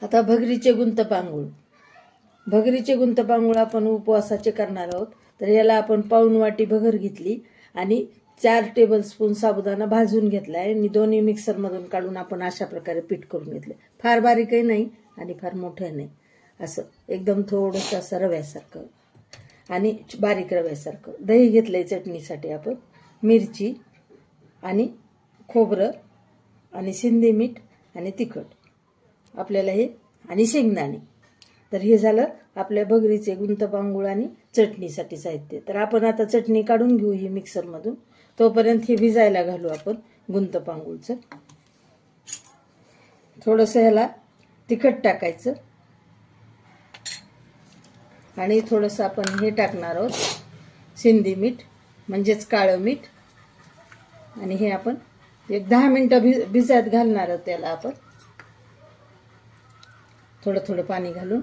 आता भगरीचे गुंतपांगूळ. भगरीचे गुंतपांगूळ आपण उपवासाचे करणार आहोत. तर याला आपण पाऊण वाटी भगर घेतली आणि 4 टेबलस्पून साबुदाणा भाजून घेतलाय आणि दोन्ही मिक्सरमधून काढून आपण अशा प्रकारे पीठ करून घेतले. फार बारीकही नाही आणि फार मोठं नाही, असं एकदम थोडंसं असं रव्यासारखं आणि बारीक रव्यासारखं. दही घेतलंय चटणीसाठी आपण, मिरची आणि खोबरं आणि सिंधी मीठ आणि तिखट आपल्याला हे आणि शेंगदाणे. तर हे झालं आपल्या भगरीचे गुंतपांगूळ आणि चटणीसाठी साहित्य. तर आपण आता चटणी काढून घेऊ ही मिक्सरमधून. तोपर्यंत हे भिजायला घालू आपण गुंतपांगूळचं. थोडंसं ह्याला तिखट टाकायचं आणि थोडंसं आपण हे टाकणार आहोत सिंधी मीठ म्हणजेच काळं मीठ. आणि हे आपण एक 10 मिनिटं भिजत घालणार आहोत त्याला आपण, थोडं थोडं पाणी घालून.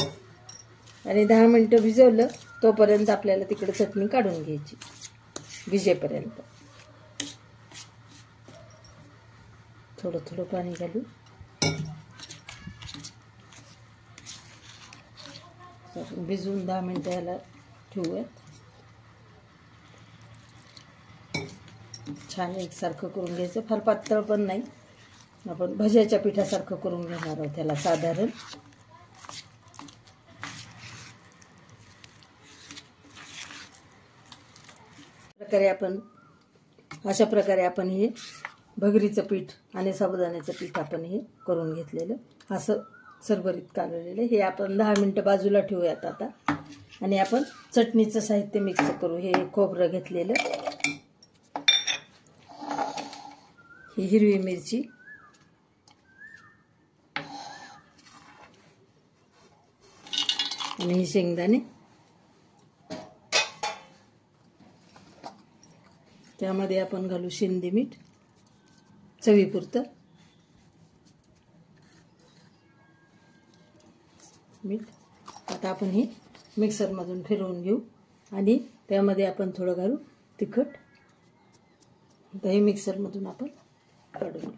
आणि 10 मिनिटं भिजवलं तोपर्यंत आपल्याला तिकडे चटणी काढून घ्यायची भिजेपर्यंत. थोडं थोडं पाणी घालू. भिजवून 10 मिनिटं याला ठेवूया. छान एकसारखं करून घ्यायचं, फार पातळ पण नाही. आपण भज्याच्या पिठासारखं करून घेणार आहोत त्याला साधारण. अशा प्रकारे आपण हे भगरीचं पीठ आणि साबुदाण्याचं पीठ आपण हे करून घेतलेलं असं सरभरीत कालवलेलं. हे आपण 10 मिनिटं बाजूला ठेवूयात आता. आणि आपण चटणीचं साहित्य मिक्स करू. हे खोबरं घेतलेलं, ही हिरवी मिरची, आणि हे शेंगदाणे, त्यामध्ये आपण घालू सिंधी मीठ चवीपुरतं मीठ. आता आपण हे मिक्सरमधून फिरवून घेऊ आणि त्यामध्ये आपण थोडं घालू तिखट. आता हे मिक्सरमधून आपण काढून घेऊ.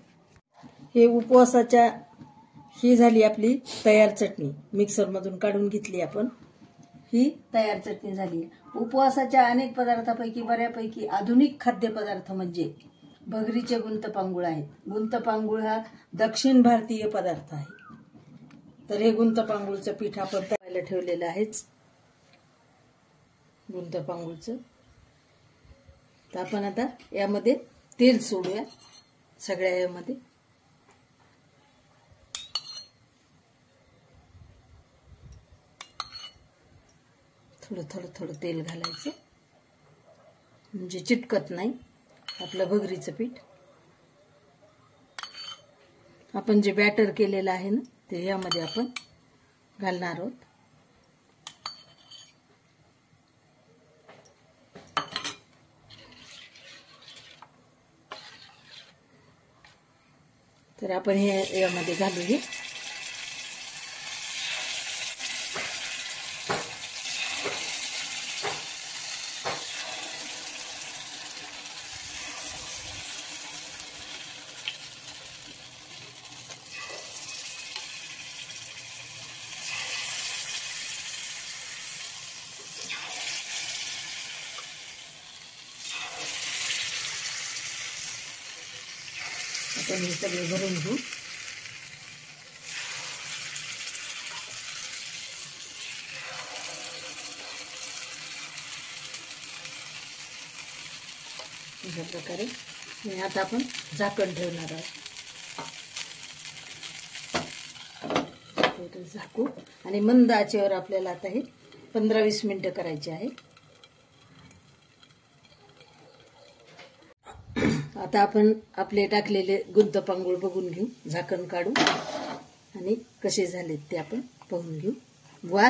हे उपवासाच्या ही झाली आपली तयार चटणी. मिक्सरमधून काढून घेतली आपण, ही तयार चटणी झाली. उपवासाच्या अनेक पदार्थापैकी बऱ्यापैकी आधुनिक खाद्यपदार्थ म्हणजे भगरीचे गुंतपांगूळ आहेत. गुंतपांगूळ हा दक्षिण भारतीय पदार्थ आहे. तर हे गुंतपांगूळचं पीठ आपण तळायला ठेवलेलं आहेच गुंतपांगूळचं. तर आपण आता यामध्ये तेल सोडूया सगळ्या यामध्ये. थोडं थोडं थोडं तेल घालायचं म्हणजे चिटकत नाही आपलं भगरीचं पीठ. आपण जे बॅटर केलेलं आहे ना ते यामध्ये आपण घालणार आहोत. तर आपण हे यामध्ये घालू. हे आपण हे सगळे भरून घेऊ. अशा प्रकारे. आणि आता आपण झाकण ठेवणार आहोत. झाकू आणि मंद आचेवर आपल्याला आता हे 15-20 मिनिटं करायचे आहे. आता आपण आपले टाकलेले गुंतपांगूळ बघून घेऊ, झाकण काढू आणि कसे झालेत ते आपण पाहून घेऊ. वा,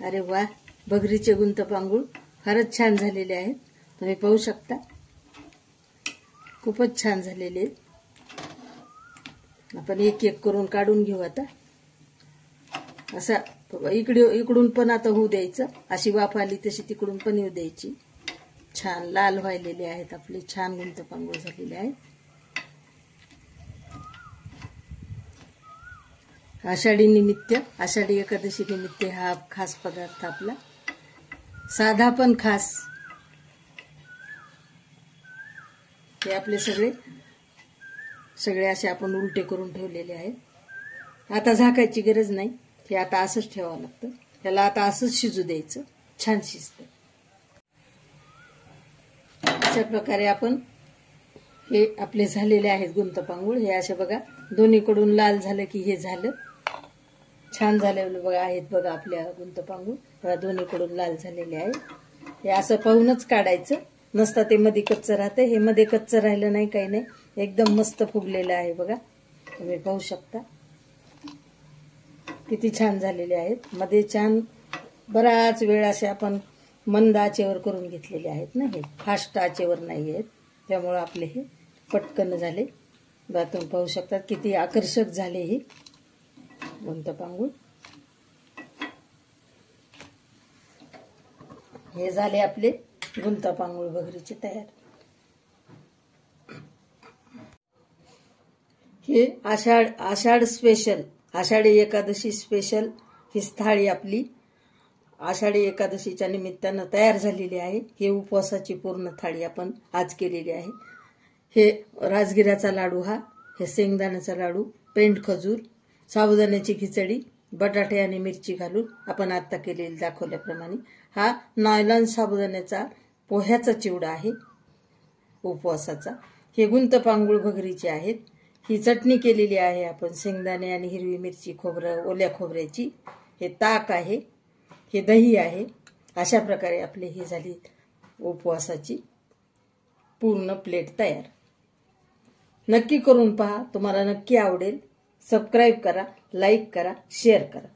अरे वा, भगरीचे गुंतपांगूळ फारच छान झालेले आहेत. तुम्ही पाहू शकता, खूपच छान झालेले आहेत. आपण एक एक करून काढून घेऊ आता. असा इकडून पण आता होऊ द्यायचं. अशी वाफ आली तशी तिकडून पण येऊ द्यायची. छान लाल व्हायलेले आहेत आपले, छान गुंतपांगूळ झालेले आहेत. आषाढी निमित्त, आषाढी एकादशी निमित्त हा खास पदार्थ आपला, साधा पण खास. हे आपले सगळे असे आपण उलटे करून ठेवलेले आहेत. आता झाकायची गरज नाही, हे आता असंच ठेवावं लागतं. त्याला आता असंच शिजू द्यायचं, छान शिजतं. अशा प्रकारे आपण हे आपले झालेले आहेत गुंतपांगूळ. हे असे बघा, दोन्हीकडून लाल झालं की हे झालं, छान झालेलं बघा आहेत बघा आपल्या गुंतपांगूळ. बघा दोन्हीकडून लाल झालेले आहेत. हे असं पाहूनच काढायचं, नसता ते मध्ये कच्चं राहतं. हे मध्ये कच्चं राहिलं नाही, काही नाही, एकदम मस्त फुगलेलं आहे बघा. तुम्ही पाहू शकता किती छान झालेले आहेत. मध्ये छान बराच वेळ असे आपण मंद आचेवर करून घेतलेले आहेत ना, हे फास्ट आचेवर नाही आहेत, त्यामुळं आपले हे पटकन झाले. तुम्ही पाहू शकता किती आकर्षक झाले हे गुंतपांगूळ. हे झाले आपले गुंतपांगूळ भगरीचे तयार. हे आषाढ स्पेशल, आषाढी एकादशी स्पेशल ही थाळी आपली आषाढी एकादशीच्या निमित्तानं तयार झालेली आहे. हे उपवासाची पूर्ण थाळी आपण आज केलेली आहे. हे राजगिऱ्याचा लाडू, हे शेंगदाण्याचा लाडू, पेंड खजूर, साबुदाण्याची खिचडी, बटाटे आणि मिरची घालून आपण आता केलेली दाखवल्याप्रमाणे. हा नायलॉन साबुदाण्याचा पोह्याचा चिवडा आहे उपवासाचा. हे गुंतपांगूळ भगरीचे आहेत. ही चटणी केलेली आहे आपण शेंगदाणे आणि हिरवी मिरची, खोबरं, ओल्या खोबऱ्याची. हे ताक आहे, हे दही आहे. अशा प्रकारे आपले ही झाली उपवासाची पूर्ण प्लेट तयार. नक्की करून पहा, तुम्हाला नक्की आवडेल. सबस्क्राईब करा, लाईक करा, शेअर करा.